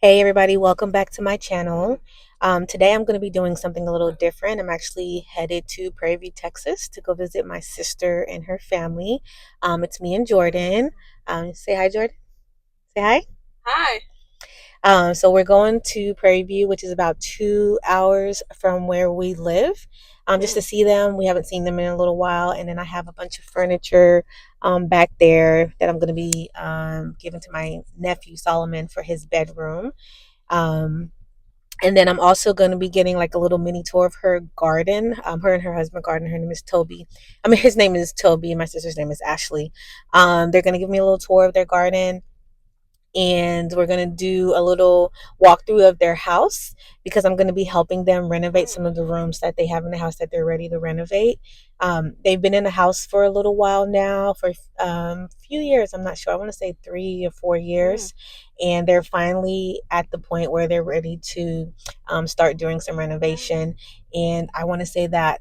Hey everybody, welcome back to my channel. Today I'm going to be doing something a little different. I'm actually headed to Prairie View, Texas to go visit my sister and her family. It's me and Jordan. Say hi, Jordan. Say hi. Hi. So we're going to Prairie View, which is about 2 hours from where we live, just to see them. We haven't seen them in a little while. And then I have a bunch of furniture back there that I'm going to be giving to my nephew Solomon for his bedroom. Um, And then I'm also going to be getting like a little mini tour of her garden. Her and her husband garden. Her name is Toby. I mean, his name is Toby. My sister's name is Ashley. They're going to give me a little tour of their garden, and we're going to do a little walkthrough of their house because I'm going to be helping them renovate some of the rooms that they have in the house that they're ready to renovate. They've been in the house for a little while now, for a few years. I'm not sure. I want to say 3 or 4 years. And they're finally at the point where they're ready to start doing some renovation. And I want to say that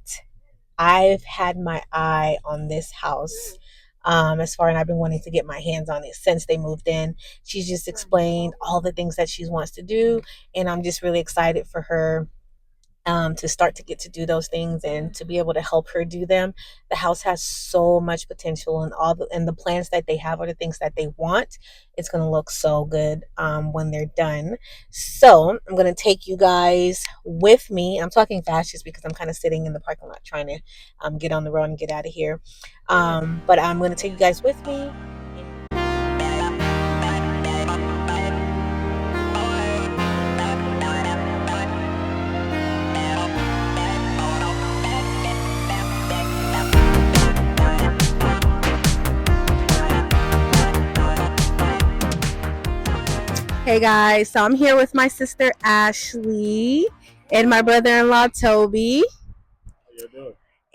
I've had my eye on this house. As far as I've been wanting to get my hands on it since they moved in. She's just explained all the things that she wants to do, and I'm just really excited for her to start to get to do those things and to be able to help her do them. The house has so much potential, and the plans that they have are the things that they want. It's going to look so good when they're done. So I'm going to take you guys with me. I'm talking fast just because I'm kind of sitting in the parking lot trying to get on the road and get out of here. But I'm going to take you guys with me. Hey guys, so I'm here with my sister Ashley and my brother-in-law Toby.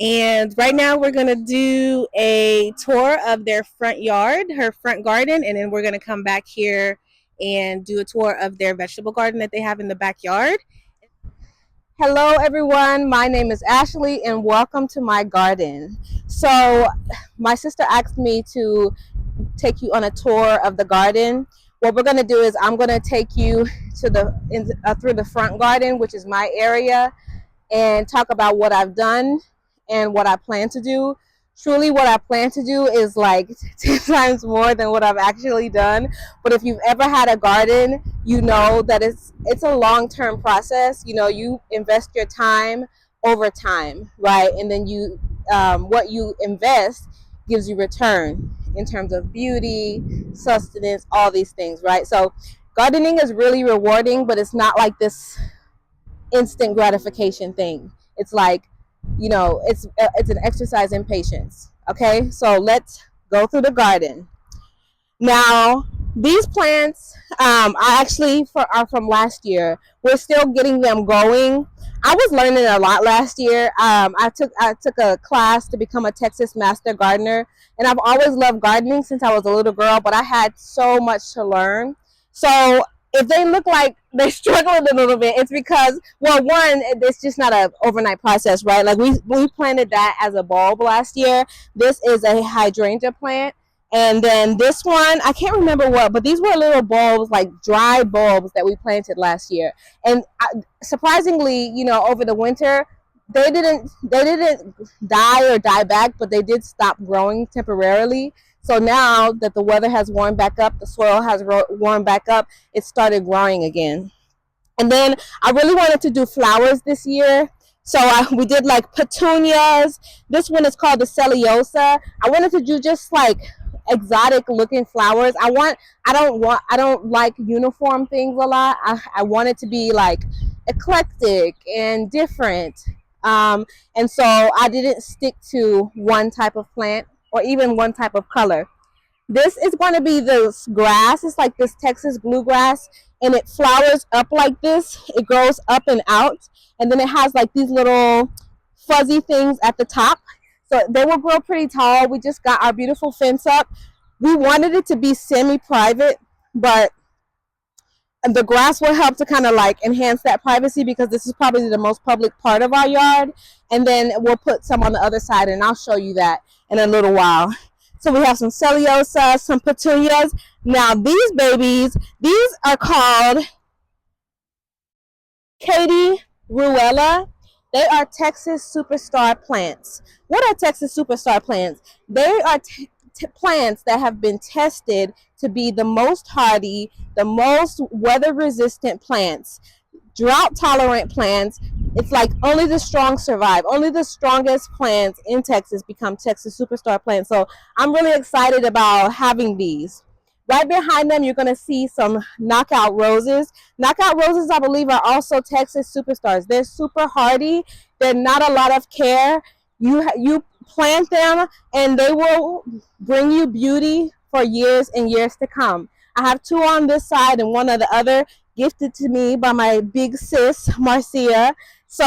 And right now we're gonna do a tour of their front yard, her front garden, and then we're gonna come back here and do a tour of their vegetable garden that they have in the backyard. Hello everyone, my name is Ashley and welcome to my garden. So my sister asked me to take you on a tour of the garden. What we're going to do is I'm going to take you to through the front garden, which is my area, and talk about what I've done and what I plan to do. Truly, what I plan to do is like 10 times more than what I've actually done. But if you've ever had a garden, you know that it's a long-term process. You know, you invest your time over time, right? And then what you invest gives you return in terms of beauty, sustenance, all these things, right? So gardening is really rewarding, but it's not like this instant gratification thing. It's like, it's an exercise in patience. Okay, so let's go through the garden. Now, these plants are from last year. We're still getting them going. I was learning a lot last year. I took a class to become a Texas Master Gardener, and I've always loved gardening since I was a little girl. But I had so much to learn. So if they look like they're struggling a little bit, it's because, well, one, it's just not an overnight process, right? Like we planted that as a bulb last year. This is a hydrangea plant. And then this one, I can't remember what, but these were little bulbs, like dry bulbs that we planted last year. And surprisingly, over the winter, they didn't die or die back, but they did stop growing temporarily. So now that the weather has warmed back up, the soil has warmed back up, it started growing again. And then I really wanted to do flowers this year. So we did like petunias. This one is called the Celiosa. I wanted to do just like exotic looking flowers. I don't like uniform things a lot. I want it to be like eclectic and different. And so I didn't stick to one type of plant or even one type of color. This is going to be this grass. It's like this Texas bluegrass, and it flowers up like this. It grows up and out, and then it has like these little fuzzy things at the top. So they will grow pretty tall. We just got our beautiful fence up. We wanted it to be semi-private, but the grass will help to kind of like enhance that privacy because this is probably the most public part of our yard. And then we'll put some on the other side, and I'll show you that in a little while. So we have some Celiosa, some petunias. Now these babies, these are called Katie Ruella. They are Texas superstar plants. What are Texas superstar plants? They are plants that have been tested to be the most hardy, the most weather resistant plants, drought tolerant plants. It's like only the strong survive. Only the strongest plants in Texas become Texas superstar plants. So I'm really excited about having these. Right behind them, you're going to see some knockout roses. Knockout roses, I believe, are also Texas superstars. They're super hardy. They're not a lot of care. You plant them, and they will bring you beauty for years and years to come. I have two on this side and one on the other, gifted to me by my big sis, Marcia. So,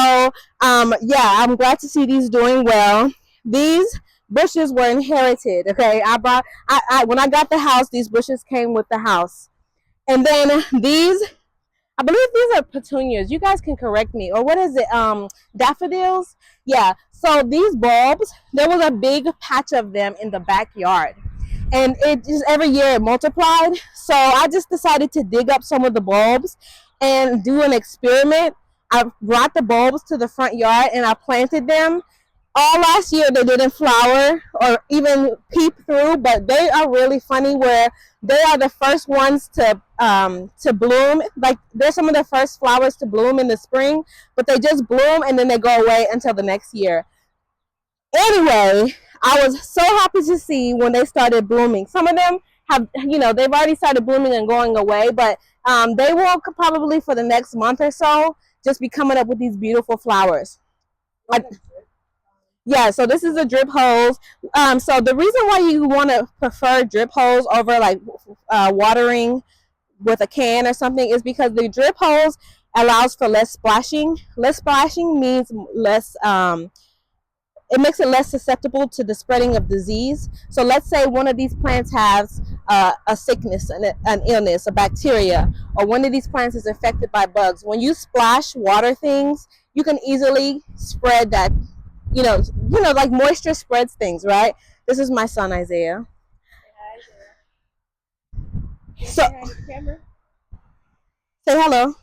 yeah, I'm glad to see these doing well. These bushes were inherited. Okay, when I got the house, these bushes came with the house. And then these, I believe these are petunias. You guys can correct me. Or what is it? Daffodils? Yeah. So these bulbs, there was a big patch of them in the backyard. And it just every year it multiplied. So I just decided to dig up some of the bulbs and do an experiment. I brought the bulbs to the front yard and I planted them. All last year they didn't flower or even peep through, but they are really funny where they are the first ones to bloom. Like they're some of the first flowers to bloom in the spring, but they just bloom and then they go away until the next year. Anyway, I was so happy to see when they started blooming. Some of them have, they've already started blooming and going away, but they will probably for the next month or so just be coming up with these beautiful flowers. Yeah, so this is a drip hose. So the reason why you want to prefer drip hose over like watering with a can or something is because the drip hose allows for less splashing. Less splashing means less. It makes it less susceptible to the spreading of disease. So let's say one of these plants has a sickness, an illness, a bacteria, or one of these plants is affected by bugs. When you splash water things, you can easily spread that. Like moisture spreads things, right? This is my son Isaiah. So say hello.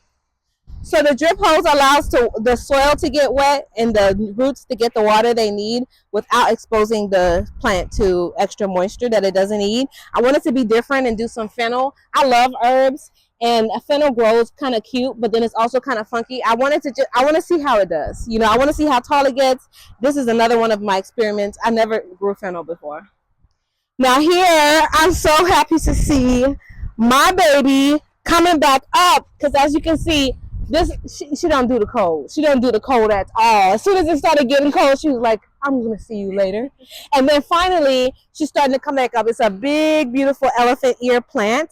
So the drip hose allows the soil to get wet and the roots to get the water they need without exposing the plant to extra moisture that it doesn't need. I want it to be different and do some fennel. I love herbs, and a fennel grows kind of cute, but then it's also kind of funky. I want to see how it does. I want to see how tall it gets. This is another one of my experiments. I never grew fennel before. Now here, I'm so happy to see my baby coming back up because as you can see, she don't do the cold. She don't do the cold at all. As soon as it started getting cold, she was like, I'm gonna see you later. And then finally, she's starting to come back up. It's a big, beautiful elephant ear plant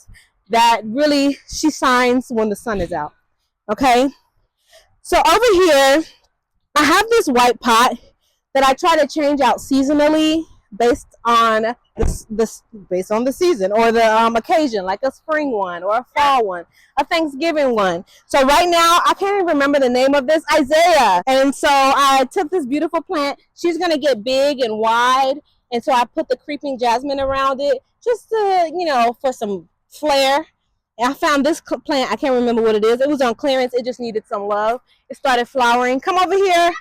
that really she shines when the sun is out. Okay. So over here, I have this white pot that I try to change out seasonally based on the season or the occasion, like a spring one or a fall one, a Thanksgiving one. So right now I can't even remember the name of this, Isaiah. And so I took this beautiful plant. She's gonna get big and wide, and so I put the creeping jasmine around it just to for some flair. And I found this plant. I can't remember what it is. It was on clearance. It just needed some love. It started flowering. Come over here.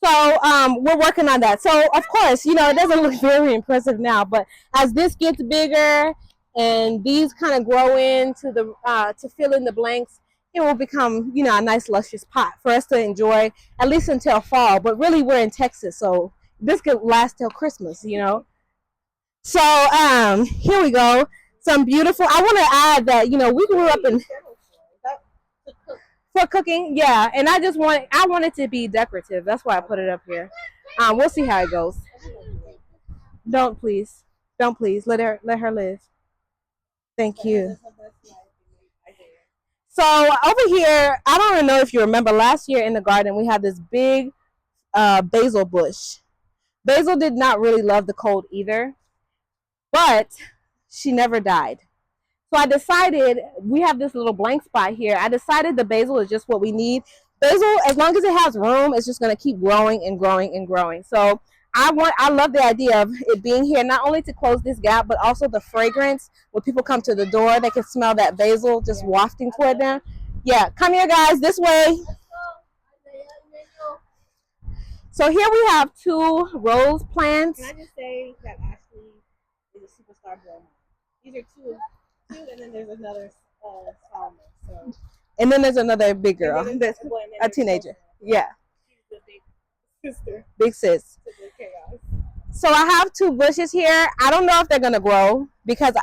So we're working on that. So of course, it doesn't look very impressive now, but as this gets bigger and these kind of grow into to fill in the blanks, it will become a nice luscious pot for us to enjoy at least until fall. But really, we're in Texas, so this could last till Christmas. So here we go. Some beautiful. I want to add that we grew up in. For cooking, yeah, and I want it to be decorative. That's why I put it up here. We'll see how it goes. Don't please let her live. Thank you. So over here, I don't even know if you remember last year in the garden we had this big basil bush. Basil did not really love the cold either, but she never died. So I decided, we have this little blank spot here. I decided the basil is just what we need. Basil, as long as it has room, it's just going to keep growing and growing and growing. So I love the idea of it being here, not only to close this gap, but also the fragrance. When people come to the door, they can smell that basil just wafting toward them. Yeah, come here, guys, this way. So here we have two rose plants. Can I just say that Ashley is a superstar blow? These are two, and then there's another small one. So, and then there's another big girl, that's a teenager. Yeah, she's the big sister, big sis. So I have two bushes here. I don't know if they're gonna grow because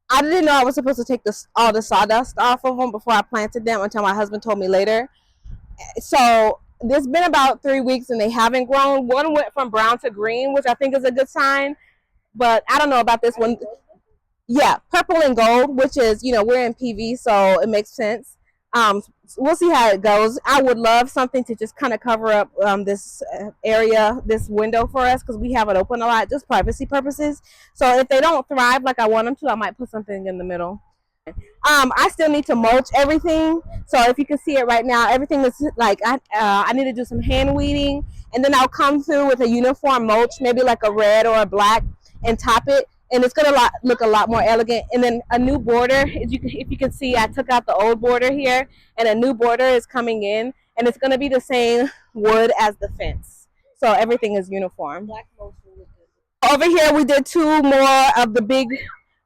I didn't know I was supposed to take all the sawdust off of them before I planted them until my husband told me later. So there's been about 3 weeks and they haven't grown. One went from brown to green, which I think is a good sign. But I don't know about this one. Yeah, purple and gold, which is, we're in PV, so it makes sense. We'll see how it goes. I would love something to just kind of cover up this area, this window for us, because we have it open a lot, just privacy purposes. So if they don't thrive like I want them to, I might put something in the middle. I still need to mulch everything. So if you can see it right now, everything is like I need to do some hand weeding, and then I'll come through with a uniform mulch, maybe like a red or a black, and top it. And it's gonna look a lot more elegant. And then a new border, if you can see, I took out the old border here, and a new border is coming in, and it's gonna be the same wood as the fence. So everything is uniform. Black mulch will look good. Over here, we did two more of the big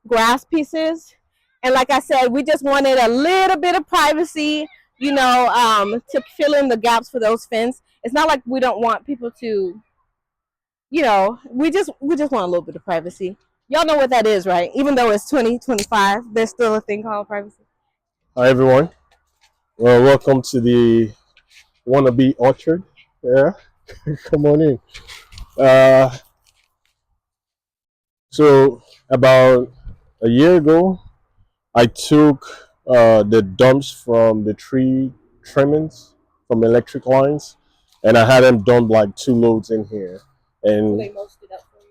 grass pieces. And like I said, we just wanted a little bit of privacy, to fill in the gaps for those fence. It's not like we don't want people to, we just want a little bit of privacy. Y'all know what that is, right? Even though it's 2025, there's still a thing called privacy. Hi everyone. Well, welcome to the wannabe orchard. Yeah, come on in. Uh, so about a year ago, I took the dumps from the tree trimmings from electric lines, and I had them dumped like 2 loads in here. And they mulched it up for you.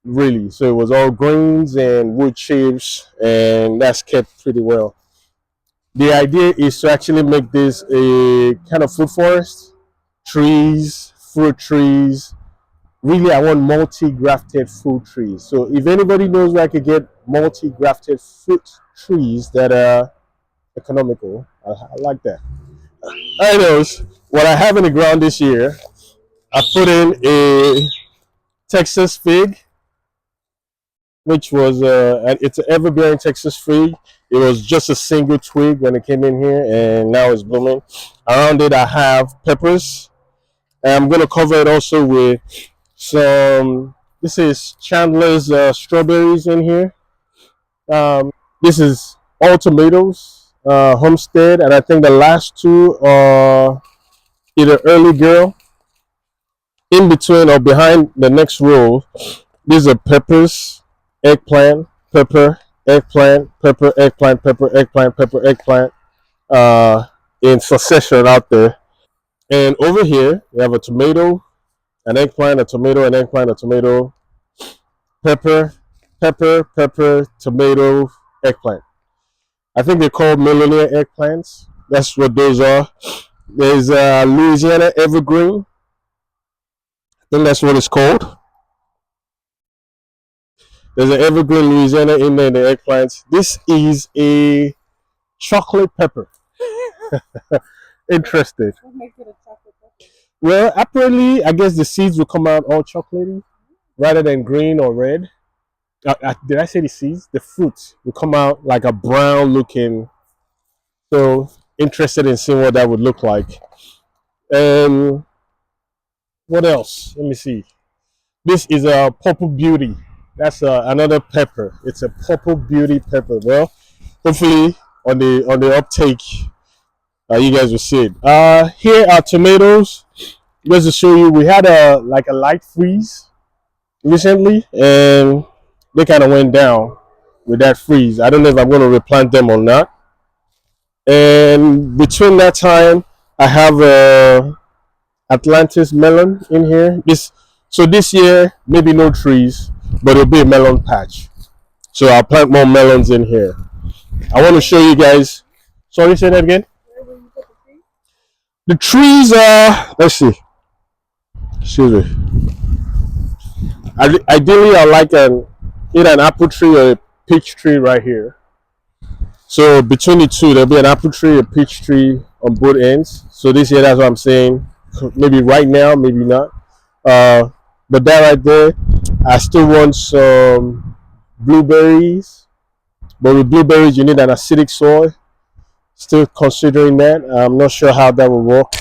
Really, so it was all greens and wood chips, and that's kept pretty well. The idea is to actually make this a kind of food forest, trees, fruit trees. Really, I want multi-grafted fruit trees. So if anybody knows where I could get multi-grafted fruit trees that are economical, I like that. I know what I have in the ground this year. I put in a Texas fig, which was it's an ever-bearing Texas fig. It was just a single twig when it came in here, and now it's blooming. Around it, I have peppers, and I'm gonna cover it also with some. This is Chandler's strawberries in here. This is all tomatoes, Homestead, and I think the last two are either Early Girl. In between or behind the next row, these are peppers, eggplant, pepper, eggplant, pepper, eggplant, pepper, eggplant, pepper, eggplant, in succession out there. And over here, we have a tomato, an eggplant, a tomato, an eggplant, a tomato, pepper, pepper, pepper, tomato, eggplant. I think they're called millionaire eggplants. That's what those are. There's Louisiana evergreen. I think that's what it's called. There's an evergreen Louisiana in there, the eggplants. This is a chocolate pepper. Interested. What makes it a chocolate pepper? Well, apparently, I guess the seeds will come out all chocolatey rather than green or red. Did I say the seeds? The fruit will come out like a brown looking. So, interested in seeing what that would look like. What else? Let me see. This is a purple beauty. That's another pepper. It's a purple beauty pepper. Well, hopefully on the uptake, you guys will see it. Here are tomatoes. Just to show you, we had a light freeze recently, and they kind of went down with that freeze. I don't know if I'm going to replant them or not. And between that time, I have a Atlantis melon in here. This year maybe no trees, but it'll be a melon patch. So I'll plant more melons in here. I want to show you guys. Sorry, say that again. The trees are. Let's see. Excuse me. Ideally, I like either an apple tree or a peach tree right here. So between the two, there'll be an apple tree, a peach tree on both ends. So this year, that's what I'm saying. Maybe right now, maybe not. Uh, but that right there, I still want some blueberries. But with blueberries, you need an acidic soil. Still considering that. I'm not sure how that will work.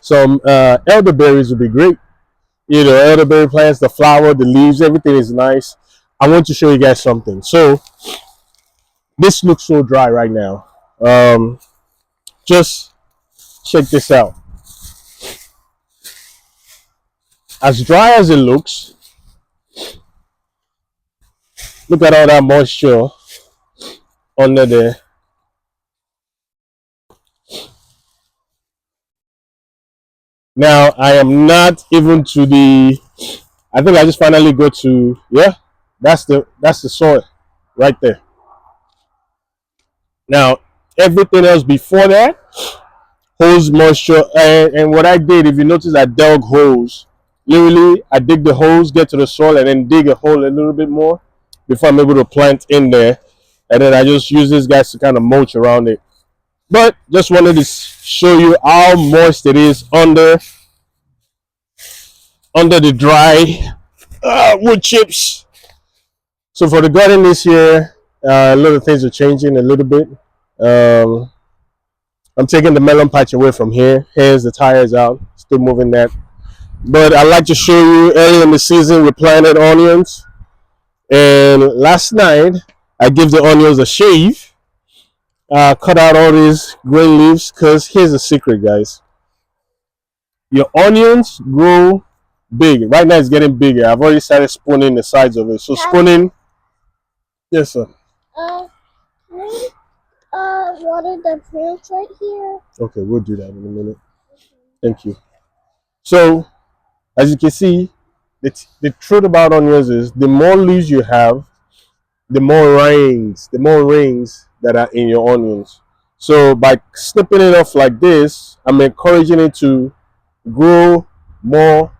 Some elderberries would be great. You know, elderberry plants, the flower, the leaves, everything is nice. I want to show you guys something. So this looks so dry right now. Just check this out. As dry as it looks, look at all that moisture under there. Now I am not even to the. I think I just finally go to, yeah. That's the soil right there. Now everything else before that holds moisture, and what I did, if you notice, I dug holes. Literally, I dig the holes, get to the soil, and then dig a hole a little bit more before I'm able to plant in there. And then I just use these guys to kind of mulch around it. But just wanted to show you how moist it is under the dry wood chips. So for the garden this year, a lot of things are changing a little bit. Um, I'm taking the melon patch away from here. Here's the tires out. Still moving that. But I'd like to show you, early in the season we planted onions. And last night I give the onions a shave. Cut out all these green leaves, because here's the secret, guys. Your onions grow big. Right now it's getting bigger. I've already started spooning the sides of it. So spooning. Yes, sir. Can I water the plants right here? Okay, we'll do that in a minute. Thank you. So, as you can see, the truth about onions is the more leaves you have, the more rings that are in your onions. So by snipping it off like this, I'm encouraging it to grow more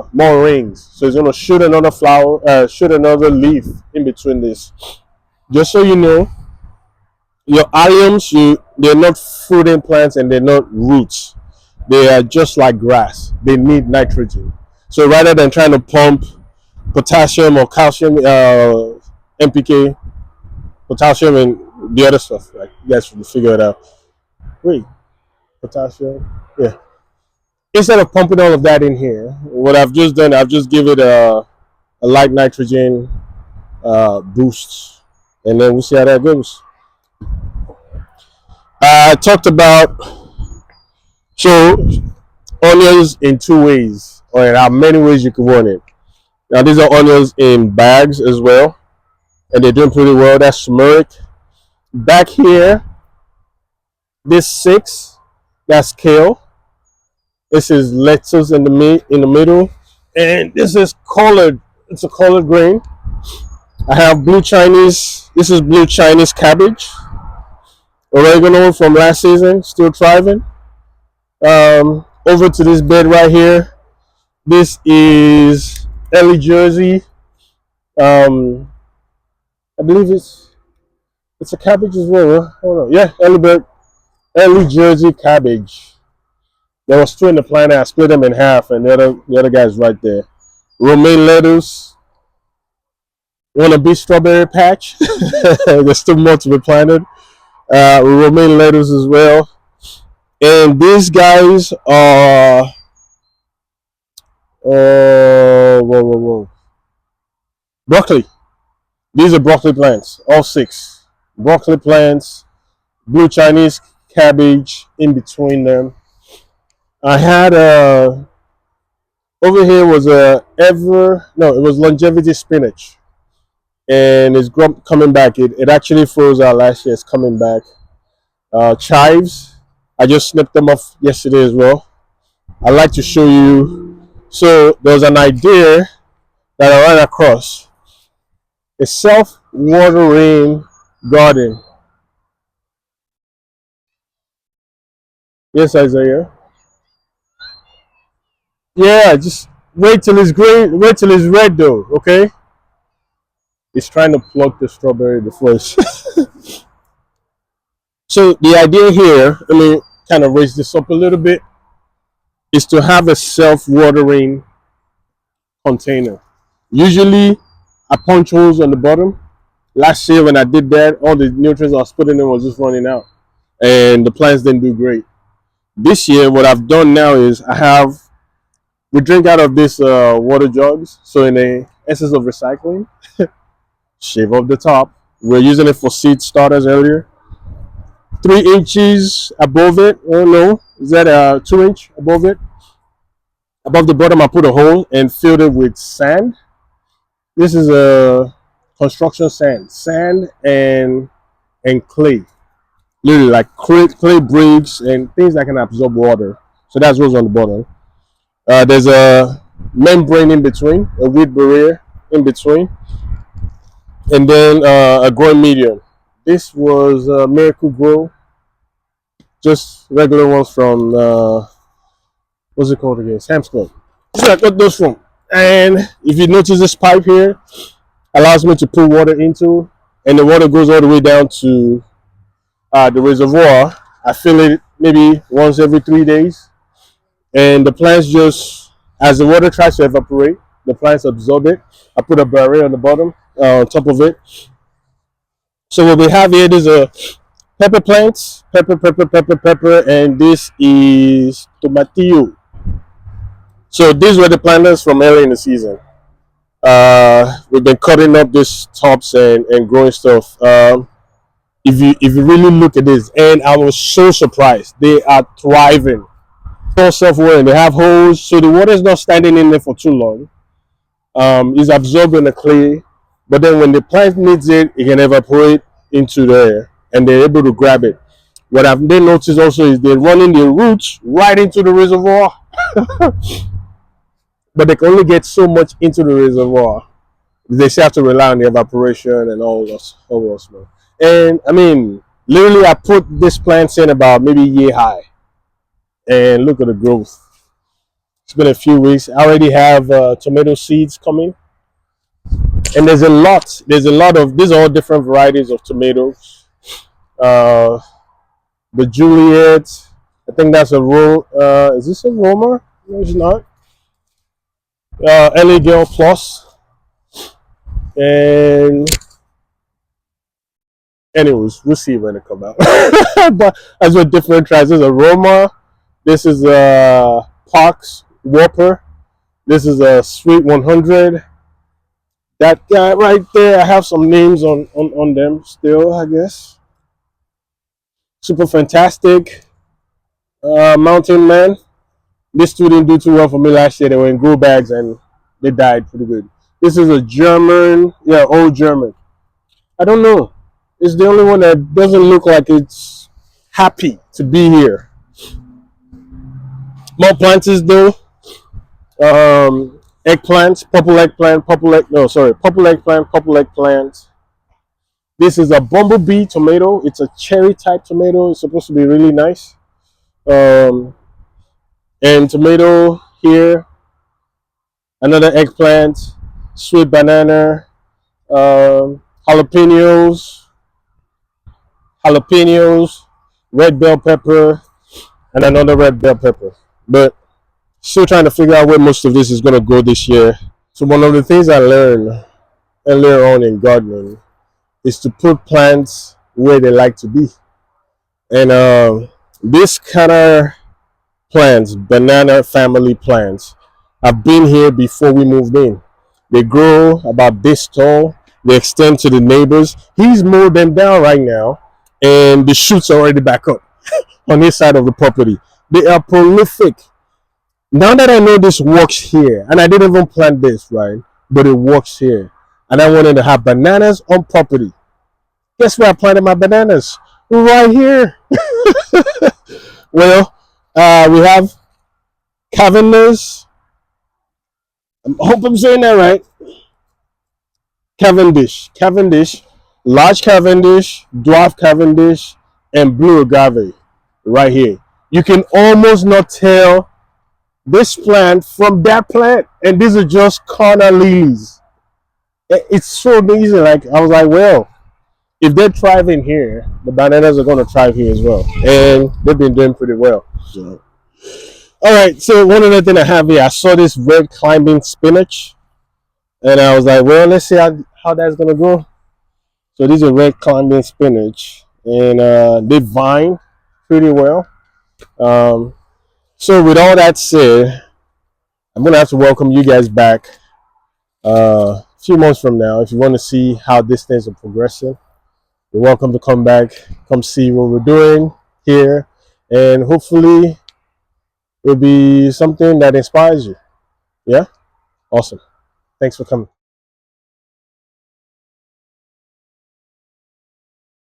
rings. So it's gonna shoot another flower, shoot another leaf in between this. Just so you know, your alliums, they're not fruiting plants and they're not roots. They are just like grass. They need nitrogen. So rather than trying to pump potassium or calcium, NPK, potassium, and the other stuff, like you guys should figure it out. Wait, potassium, yeah. Instead of pumping all of that in here, what I've just done, I've just give it a light nitrogen boost, and then we'll see how that goes. I talked about, so onions in two ways, or there are many ways you can run it. Now these are onions in bags as well, and they're doing pretty well. That's turmeric. Back here, this six, that's kale. This is lettuce in the middle, and this is colored. It's a colored green. I have blue Chinese. This is blue Chinese cabbage. Oregano from last season, still thriving. Over to this bed right here. This is early Jersey. I believe it's a cabbage as well. Hold on, yeah, early Jersey cabbage. There was two in the plant. I split them in half, and the other guy's right there. Romaine lettuce. You want a big strawberry patch? There's still more to be planted. Romaine lettuce as well. And these guys are whoa. Broccoli. These are broccoli plants, all six. Broccoli plants, blue Chinese cabbage in between them. I had over here was it was longevity spinach, and it's coming back. It actually froze out last year. It's coming back. Chives, I just snipped them off yesterday as well. I like to show you. So there's an idea that I ran across. A self-watering garden. Yes, Isaiah. Yeah, just wait till it's green. Wait till it's red, though. Okay. It's trying to pluck the strawberry before it's so the idea here, let me kind of raise this up a little bit, is to have a self-watering container. Usually I punch holes on the bottom. Last year when I did that, all the nutrients I was putting in was just running out. And the plants didn't do great. This year what I've done now is we drink out of this water jugs. So in the essence of recycling, shave off the top. We're using it for seed starters earlier. 3 inches above it, oh no, is that 2 inch above it? Above the bottom, I put a hole and filled it with sand. This is a construction sand and clay, literally like clay bricks and things that can absorb water. So that's what's on the bottom. There's a membrane in between, a weed barrier in between, and then a growing medium. This was Miracle Grow, just regular ones from what's it called again? Sam's Club. So I got those from. And if you notice this pipe here, allows me to put water into, and the water goes all the way down to the reservoir. I fill it maybe once every 3 days, and the plants just, as the water tries to evaporate, the plants absorb it. I put a barrier on the bottom, on top of it. So what we have here is a pepper plants, pepper, and this is tomatillo. So these were the planters from early in the season. We've been cutting up these tops and growing stuff. If you really look at this, and I was so surprised, they are thriving. All self-watering. They have holes, so the water is not standing in there for too long. It's absorbing the clay, but then when the plant needs it, it can evaporate into there, and they're able to grab it. What I've then noticed also is they're running their roots right into the reservoir, but they can only get so much into the reservoir. They still have to rely on the evaporation and all those. And I mean, literally, I put this plants in about maybe year high, and look at the growth. It's been a few weeks. I already have tomato seeds coming, and there's a lot. These are all different varieties of tomatoes. The Juliet, I think that's a is this a Roma? No, it's not. LA Girl Plus, and anyways, we'll see when it come out. But as with different tries, there's a Roma. This is a Parks Whopper. This is a Sweet 100. That guy right there, I have some names on them still, I guess. Super Fantastic. Mountain Man. This two didn't do too well for me last year. They were in grow bags and they died pretty good. This is a German, old German. I don't know. It's the only one that doesn't look like it's happy to be here. More plants though. Eggplants, purple eggplant. This is a bumblebee tomato. It's a cherry type tomato. It's supposed to be really nice. And tomato here, another eggplant, sweet banana, jalapenos, red bell pepper, and another red bell pepper. But still trying to figure out where most of this is going to go this year. So one of the things I learned earlier on in gardening is to put plants where they like to be. And this kind of plants, banana family plants, have been here before we moved in. They grow about this tall. They extend to the neighbors. He's mowed them down right now, and the shoots are already back up on his side of the property. They are prolific. Now that I know this works here, and I didn't even plant this, right? But it works here. And I wanted to have bananas on property. Guess where I planted my bananas? Right here. Well, we have Cavendish. I hope I'm saying that right. Cavendish, large Cavendish, dwarf Cavendish, and blue agave right here. You can almost not tell this plant from that plant, and these are just corner lilies. It's so amazing. Like I was like, well, if they're thriving here, the bananas are going to thrive here as well, and they've been doing pretty well. So, all right. So one other thing I have here, I saw this red climbing spinach, and I was like, well, let's see how that's going to go. So these are red climbing spinach, and they vine pretty well. Um, so with all that said, I'm gonna have to welcome you guys back a few months from now. If you want to see how these things are progressing, you're welcome to come back, come see what we're doing here, and hopefully it'll be something that inspires you. Yeah, awesome. Thanks for coming.